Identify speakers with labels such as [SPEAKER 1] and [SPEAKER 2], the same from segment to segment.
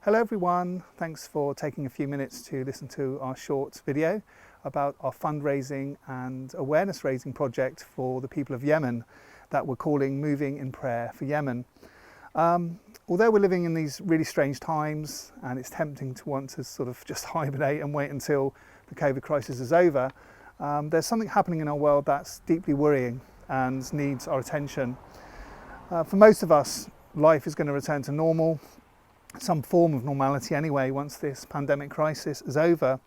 [SPEAKER 1] Hello everyone, thanks for taking a few minutes to listen to our short video about our fundraising and awareness raising project for the people of Yemen that we're calling Moving in Prayer for Yemen. Although we're living in these really strange times and it's tempting to want to sort of just hibernate and wait until the COVID crisis is over, there's something happening in our world that's deeply worrying and needs our attention. For most of us, life is going to return to normal, some form of normality anyway, once this pandemic crisis is over.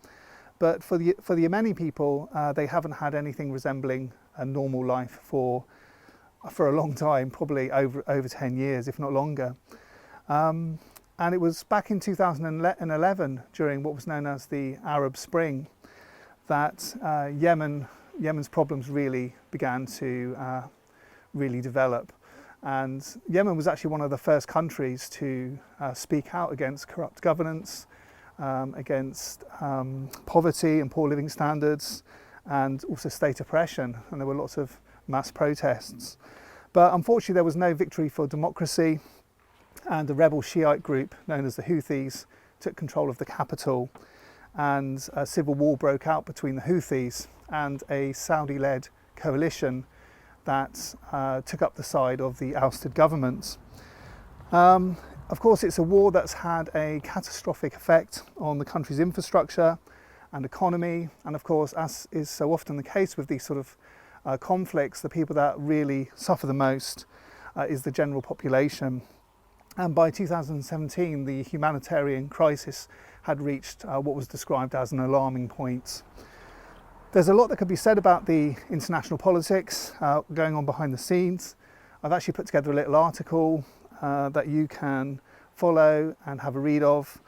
[SPEAKER 1] But for the Yemeni people, they haven't had anything resembling a normal life for a long time, probably over 10 years, if not longer. And it was back in 2011, during what was known as the Arab Spring, that Yemen's problems really began to really develop. And Yemen was actually one of the first countries to speak out against corrupt governance, against poverty and poor living standards, and also state oppression. And there were lots of mass protests. But unfortunately, there was no victory for democracy, and a rebel Shiite group known as the Houthis took control of the capital, and a civil war broke out between the Houthis and a Saudi-led coalition that took up the side of the ousted government. Of course, it's a war that's had a catastrophic effect on the country's infrastructure and economy, and of course, as is so often the case with these sort of conflicts, the people that really suffer the most is the general population. And by 2017, the humanitarian crisis had reached what was described as an alarming point. There's a lot that could be said about the international politics going on behind the scenes. I've actually put together a little article that you can follow and have a read of.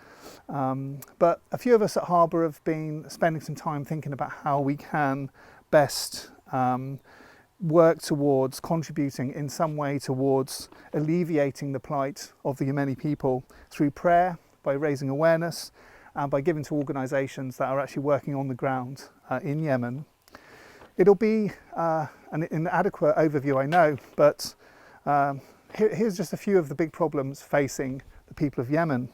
[SPEAKER 1] But a few of us at Harbour have been spending some time thinking about how we can best work towards contributing in some way towards alleviating the plight of the Yemeni people through prayer, by raising awareness, and by giving to organisations that are actually working on the ground in Yemen. It'll be an inadequate overview, I know, but here's just a few of the big problems facing the people of Yemen.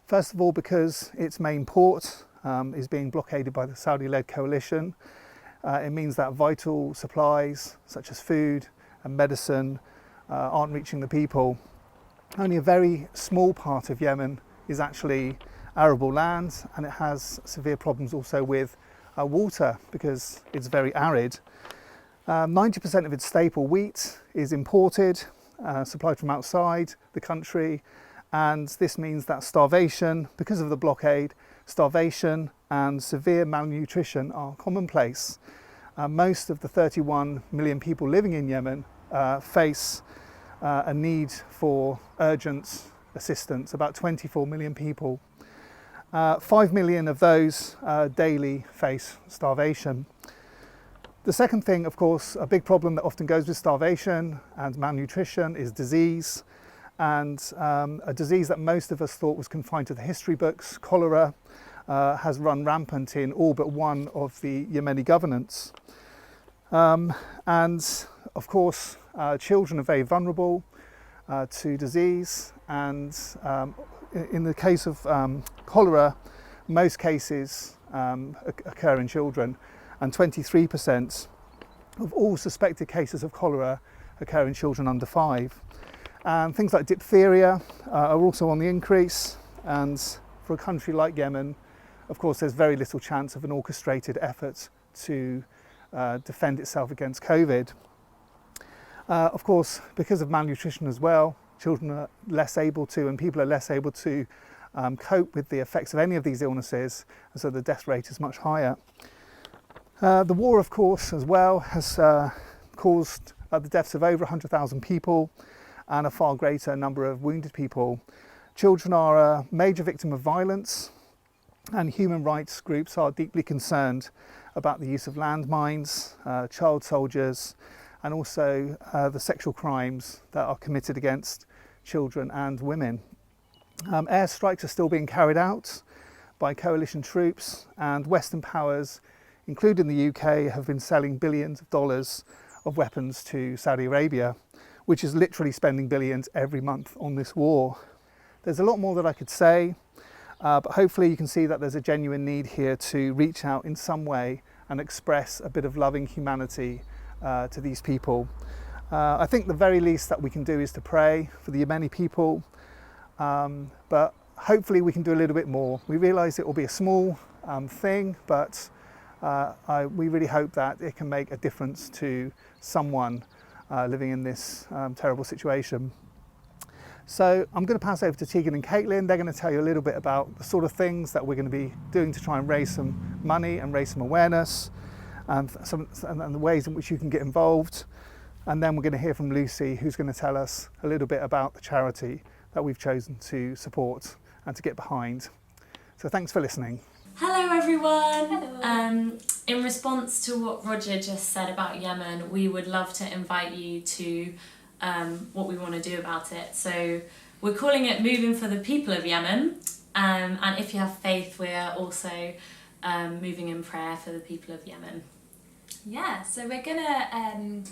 [SPEAKER 1] First of all, because its main port is being blockaded by the Saudi-led coalition, it means that vital supplies such as food and medicine aren't reaching the people. Only a very small part of Yemen is actually arable land, and it has severe problems also with water because it's very arid. 90% of its staple wheat is imported, supplied from outside the country, and this means that starvation, because of the blockade, starvation and severe malnutrition are commonplace. Most of the 31 million people living in Yemen face a need for urgent assistance, about 24 million people. 5 million of those daily face starvation. The second thing, of course, a big problem that often goes with starvation and malnutrition is disease. And a disease that most of us thought was confined to the history books, cholera, has run rampant in all but one of the Yemeni governments. And of course, children are very vulnerable to disease, and in the case of cholera, most cases occur in children, and 23% of all suspected cases of cholera occur in children under 5. And things like diphtheria are also on the increase, and for a country like Yemen, of course, there's very little chance of an orchestrated effort to defend itself against COVID. Of course, because of malnutrition as well, children are less able to, and people are less able to cope with the effects of any of these illnesses, and so the death rate is much higher. The war, of course, as well, has caused the deaths of over 100,000 people and a far greater number of wounded people. Children are a major victim of violence, and human rights groups are deeply concerned about the use of landmines, child soldiers, and also the sexual crimes that are committed against children and women. Airstrikes are still being carried out by coalition troops, and Western powers, including the UK, have been selling billions of dollars of weapons to Saudi Arabia, which is literally spending billions every month on this war. There's a lot more that I could say, but hopefully you can see that there's a genuine need here to reach out in some way and express a bit of loving humanity to these people. I think the very least that we can do is to pray for the Yemeni people, but hopefully we can do a little bit more. We realise it will be a small thing, but we really hope that it can make a difference to someone living in this terrible situation. So I'm going to pass over to Tegan and Caitlin. They're going to tell you a little bit about the sort of things that we're going to be doing to try and raise some money and raise some awareness, and the ways in which you can get involved. And then we're going to hear from Lucy, who's going to tell us a little bit about the charity that we've chosen to support and to get behind. So thanks for listening.
[SPEAKER 2] Hello everyone!
[SPEAKER 3] Hello.
[SPEAKER 2] In response to what Roger just said about Yemen, we would love to invite you to what we want to do about it. So we're calling it Moving for the People of Yemen, and if you have faith, we're also moving in prayer for the people of Yemen.
[SPEAKER 3] Yeah, so we're gonna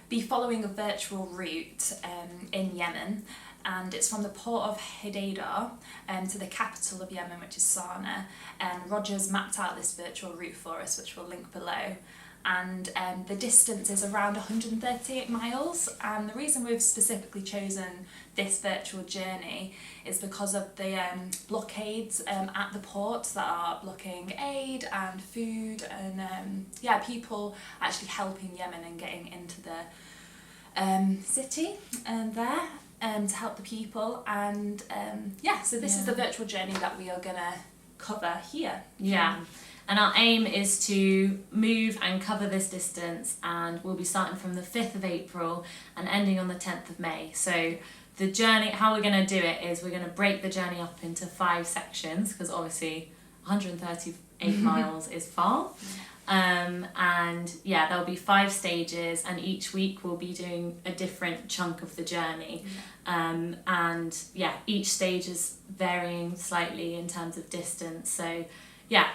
[SPEAKER 3] be following a virtual route in Yemen, and it's from the port of Hodeidah to the capital of Yemen, which is Sana'a, and Roger's mapped out this virtual route for us, which we'll link below. And the distance is around 138 miles, and the reason we've specifically chosen this virtual journey is because of the blockades at the port that are blocking aid and food and people actually helping Yemen and getting into the city there to help the people. And so this is the virtual journey that we are going to cover here.
[SPEAKER 2] Yeah. And our aim is to move and cover this distance, and we'll be starting from the 5th of April and ending on the 10th of May. So the journey, how we're going to do it is we're going to break the journey up into 5 sections, because obviously 138 miles is far. There'll be 5 stages, and each week we'll be doing a different chunk of the journey. Each stage is varying slightly in terms of distance. So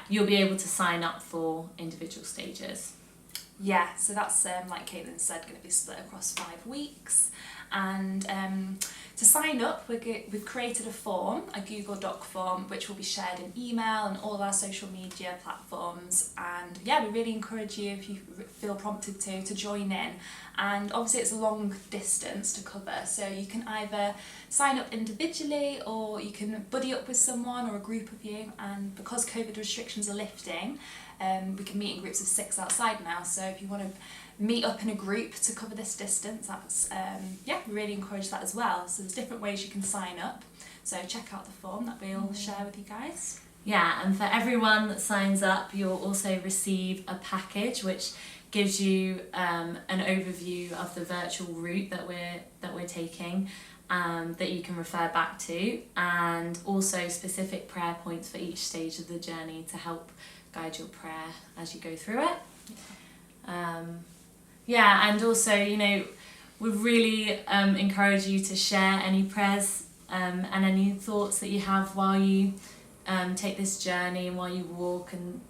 [SPEAKER 2] you'll be able to sign up for individual stages.
[SPEAKER 3] Yeah, so that's, like Caitlin said, going to be split across 5 weeks. And to sign up, we've created a form, a Google Doc form, which will be shared in email and all of our social media platforms. And we really encourage you, if you feel prompted to join in. And obviously it's a long distance to cover, so you can either sign up individually or you can buddy up with someone or a group of you. And because COVID restrictions are lifting, we can meet in groups of 6 outside now. So if you want to meet up in a group to cover this distance, that's we really encourage that as well. So there's different ways you can sign up, so check out the form that we'll share with you guys.
[SPEAKER 2] And for everyone that signs up, you'll also receive a package which gives you an overview of the virtual route that we're taking, that you can refer back to, and also specific prayer points for each stage of the journey to help guide your prayer as you go through it. And also, we really encourage you to share any prayers and any thoughts that you have while you take this journey and while you walk. And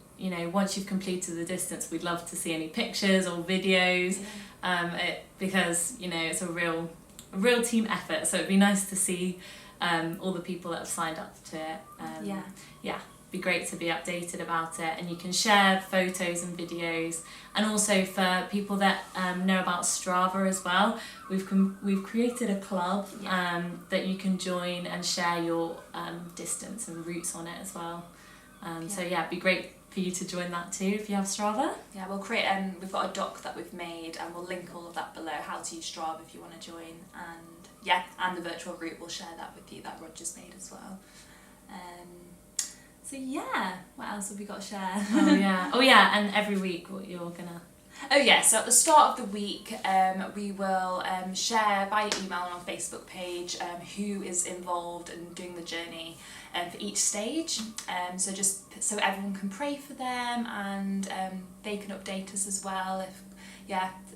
[SPEAKER 2] once you've completed the distance, we'd love to see any pictures or videos, because it's a real team effort. So it'd be nice to see all the people that have signed up to it. Be great to be updated about it, and you can share photos and videos. And also for people that know about Strava as well, we've created a club that you can join and share your distance and routes on it as well. It'd be great for you to join that too if you have Strava.
[SPEAKER 3] Yeah, we'll create we've got a doc that we've made, and we'll link all of that below, how to use Strava if you want to join. And the virtual route, we'll share that with you, that Roger's made as well. What else have we got to share?
[SPEAKER 2] And every week what you're gonna...
[SPEAKER 3] So at the start of the week, we will share via email and on Facebook page who is involved in doing the journey for each stage. So just so everyone can pray for them, and they can update us as well if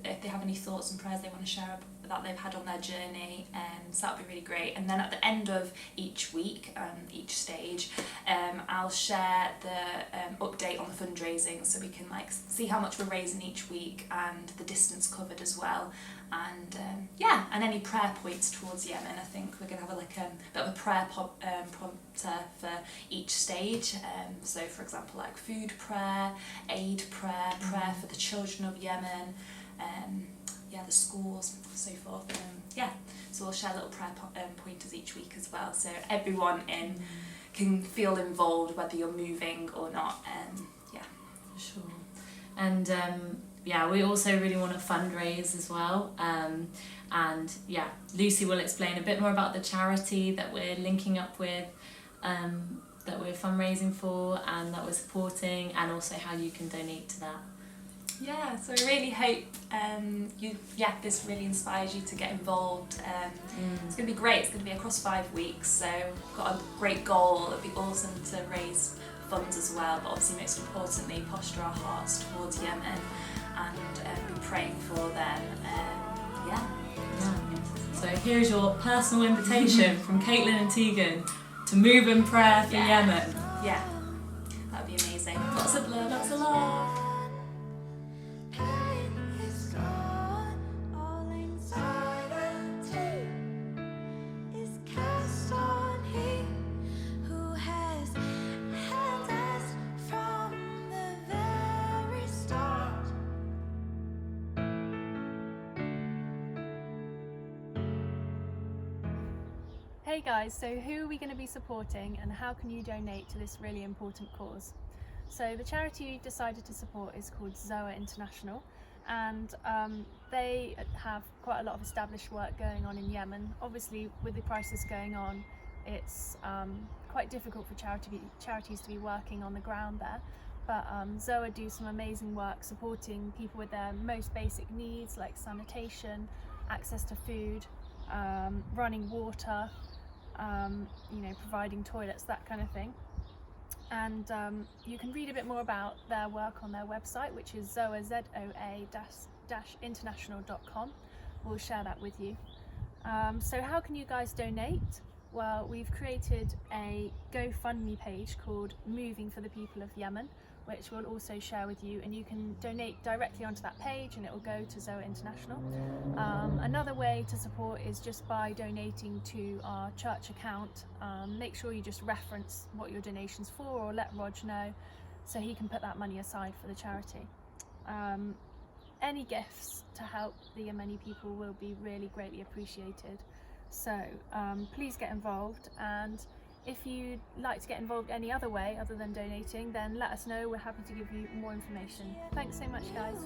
[SPEAKER 3] if they have any thoughts and prayers they want to share that they've had on their journey, so that would be really great. And then at the end of each week, each stage, I'll share the update on the fundraising, so we can like see how much we're raising each week and the distance covered as well. And and any prayer points towards Yemen. I think we're going to have a bit of a prayer prompter for each stage. So for example, like food prayer, aid prayer, prayer for the children of Yemen, the schools, so forth. So we'll share little prayer pointers each week as well, so everyone can feel involved, whether you're moving or not.
[SPEAKER 2] For sure. And we also really want to fundraise as well. Lucy will explain a bit more about the charity that we're linking up with, that we're fundraising for and that we're supporting, and also how you can donate to that.
[SPEAKER 3] Yeah, so I really hope this really inspires you to get involved. It's going to be great. It's going to be across 5 weeks, so we've got a great goal. It'd be awesome to raise funds as well, but obviously most importantly, posture our hearts towards Yemen and be praying for them.
[SPEAKER 2] So here's your personal invitation from Caitlin and Tegan to move in prayer for Yemen.
[SPEAKER 3] Yeah, that would be amazing. Lots of love. Lots of love.
[SPEAKER 4] Hey guys, so who are we going to be supporting and how can you donate to this really important cause? So the charity we decided to support is called Zoa International, and they have quite a lot of established work going on in Yemen. Obviously with the crisis going on, it's quite difficult for charities to be working on the ground there, but Zoa do some amazing work supporting people with their most basic needs like sanitation, access to food, running water, providing toilets, that kind of thing. And you can read a bit more about their work on their website, which is zoa, international.com. We'll share that with you. So how can you guys donate? Well, we've created a GoFundMe page called Moving for the People of Yemen, which we'll also share with you, and you can donate directly onto that page and it will go to Zoa International. Another way to support is just by donating to our church account. Make sure you just reference what your donation's for, or let Rog know so he can put that money aside for the charity. Any gifts to help the Yemeni people will be really greatly appreciated. So please get involved, and if you'd like to get involved any other way other than donating, then let us know. We're happy to give you more information. Thanks so much, guys.